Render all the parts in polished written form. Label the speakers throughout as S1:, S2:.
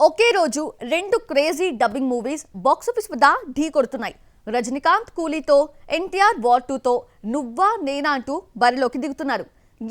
S1: ఒకే రోజు రెండు crazy dubbing movies box office వద్ద ఢీ కొడుతున్నాయి. రజనీకాంత్ కూలీతో, ఎన్టీఆర్ వార్ 2తో నువ్వా నేనా అంటూ బరిలోకి దిగుతున్నారు.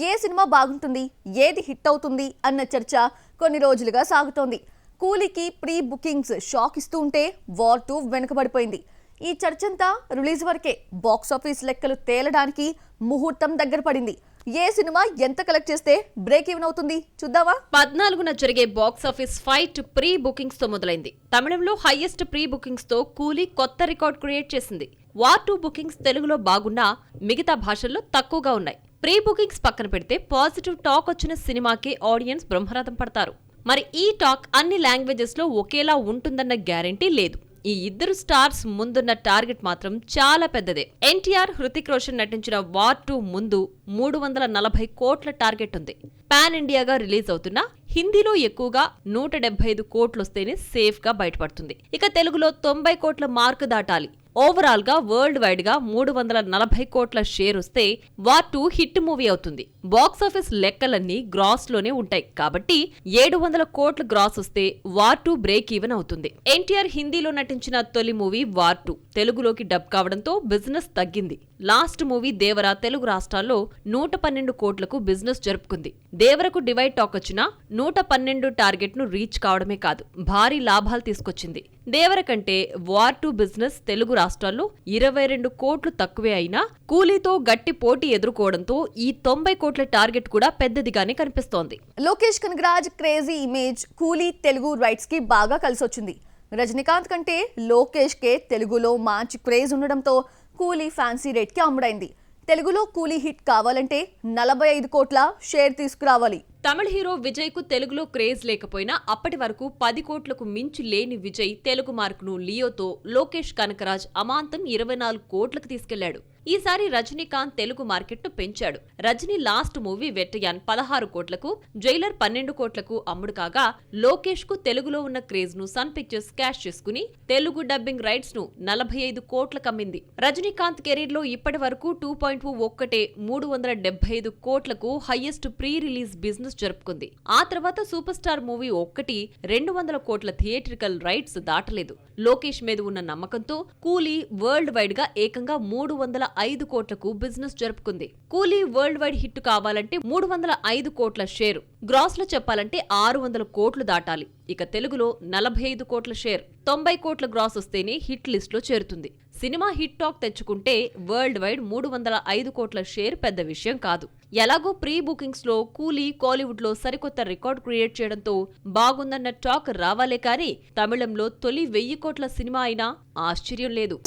S1: ఏ సినిమా బాగుంటుంది, ఏది హిట్ అవుతుంది అన్న చర్చ కొన్ని రోజులుగా సాగుతోంది. కూలీకి ప్రీ బుకింగ్స్ షాక్ ఇస్తూ ఉంటే వార్ 2 వెనుకబడిపోయింది. ఈ చర్చంతా రిలీజ్ వరకే. బాక్సాఫీస్ లెక్కలు తేలడానికి ముహూర్తం దగ్గర పడింది. ఏ సినిమా ఎంత కలెక్ట్ చేస్తే బ్రేక్ ఈవెన్ అవుతుంది చూద్దామా.
S2: 14న జరిగే బాక్సాఫీస్ ఫైట్ ప్రీ బుకింగ్స్ తో మొదలైంది. తమిళంలో హైయెస్ట్ ప్రీ బుకింగ్స్ తో కూలీ కొత్త రికార్డ్ క్రియేట్ చేసింది. వార్ 2 బుకింగ్స్ తెలుగులో బాగున్నా మిగతా భాషల్లో తక్కువగా ఉన్నాయి. ప్రీ బుకింగ్స్ పక్కన పెడితే పాజిటివ్ టాక్ వచ్చిన సినిమాకే ఆడియన్స్ బ్రహ్మరథం పడతారు. మరి ఈ టాక్ అన్ని లాంగ్వేజెస్ లో ఒకేలా ఉంటుందన్న గ్యారంటీ లేదు. ఈ ఇద్దరు స్టార్స్ ముందున్న టార్గెట్ మాత్రం చాలా పెద్దదే. ఎన్టీఆర్, హృతిక్ రోషన్ నటించిన వార్ 2 ముందు 340 కోట్ల టార్గెట్ ఉంది. పాన్ ఇండియాగా రిలీజ్ అవుతున్న హిందీలో ఎక్కువగా 175 కోట్లొస్తేనే సేఫ్ గా బయటపడుతుంది. ఇక తెలుగులో 90 కోట్ల మార్కు దాటాలి. ఓవరాల్ గా వరల్డ్ వైడ్ గా 340 కోట్ల షేర్ వస్తే వార్ 2 హిట్ మూవీ అవుతుంది. బాక్సాఫీస్ లెక్కలన్నీ గ్రాస్ లోనే ఉంటాయి కాబట్టి 700 కోట్ల గ్రాస్ వస్తే వార్ 2 బ్రేక్ ఈవెన్ అవుతుంది. ఎన్టీఆర్ హిందీలో నటించిన తొలి మూవీ వార్ 2 తెలుగులోకి డబ్ కావడంతో బిజినెస్ తగ్గింది. లాస్ట్ మూవీ దేవర తెలుగు రాష్ట్రాల్లో 112 కోట్లకు బిజినెస్ జరుపుకుంది. దేవరకు డివైడ్ టాక్ వచ్చినా 112 టార్గెట్ ను రీచ్ కావడమే కాదు, భారీ లాభాలు తీసుకొచ్చింది. దేవర కంటే వార్ 2 బిజినెస్ తెలుగు రాష్ట్రాల్లో 22 కోట్లు తక్కువే అయినా కూలీతో గట్టి పోటీ ఎదుర్కోవడంతో ఈ 90 కోట్ల టార్గెట్ కూడా పెద్దదిగానే కనిపిస్తోంది.
S1: లోకేష్ కనగరాజ్ క్రేజీ ఇమేజ్ కూలీ తెలుగు రైట్స్ కి బాగా కలిసొచ్చింది. రజనీకాంత్ కంటే లోకేష్ కే తెలుగులో మంచి క్రేజ్ ఉండడంతో కూలీ ఫ్యాన్సీ రేట్ కి అమ్ముడైంది. తెలుగులో కూలీ హిట్ కావాలంటే 45 కోట్ల షేర్ తీసుకురావాలి.
S2: తమిళ హీరో విజయ్ కు తెలుగులో క్రేజ్ లేకపోయినా అప్పటి వరకు 10 కోట్లకు మించి లేని విజయ్ తెలుగు మార్కును లియోతో లోకేష్ కనకరాజ్ అమాంతం 24 కోట్లకు తీసుకెళ్లాడు. ఈసారి రజనీకాంత్ తెలుగు మార్కెట్ను పెంచాడు. రజనీ లాస్ట్ మూవీ వెట్టయాన్ 16 కోట్లకు, జైలర్ 12 కోట్లకు అమ్ముడు కాగా లోకేష్ కు తెలుగులో ఉన్న క్రేజ్ ను సన్ పిక్చర్స్ క్యాష్ చేసుకుని తెలుగు డబ్బింగ్ రైట్స్ ను 45 కోట్లకు అమ్మింది. రజనీకాంత్ కెరీర్ లో ఇప్పటి వరకు 2.2 ఒక్కటే 375 కోట్లకు హైయెస్ట్ ప్రీ రిలీజ్ బిజినెస్ జరుపుకుంది. ఆ తర్వాత సూపర్ స్టార్ మూవీ ఒక్కటి 200 కోట్ల థియేట్రికల్ రైట్స్ దాటలేదు. లోకేష్ మీద ఉన్న నమ్మకంతో కూలీ వరల్డ్ వైడ్ గా ఏకంగా 305 కోట్లకు బిజినెస్ జరుపుకుంది. కూలీ వరల్డ్ వైడ్ హిట్ కావాలంటే 305 కోట్ల షేరు, గ్రాస్ లో చెప్పాలంటే 600 కోట్లు దాటాలి. ఇక తెలుగులో 45 కోట్ల షేర్, 90 కోట్ల గ్రాస్ వస్తేనే హిట్ లిస్ట్ లో చేరుతుంది. సినిమా హిట్ టాక్ తెచ్చుకుంటే వరల్డ్ వైడ్ 305 కోట్ల షేర్ పెద్ద విషయం కాదు. ఎలాగో ప్రీ బుకింగ్స్ లో కూలీ కాలీవుడ్ లో సరికొత్త రికార్డ్ క్రియేట్ చేయడంతో బాగుందన్న టాక్ రావాలే కానీ తమిళంలో తొలి 1000 కోట్ల సినిమా అయినా ఆశ్చర్యం లేదు.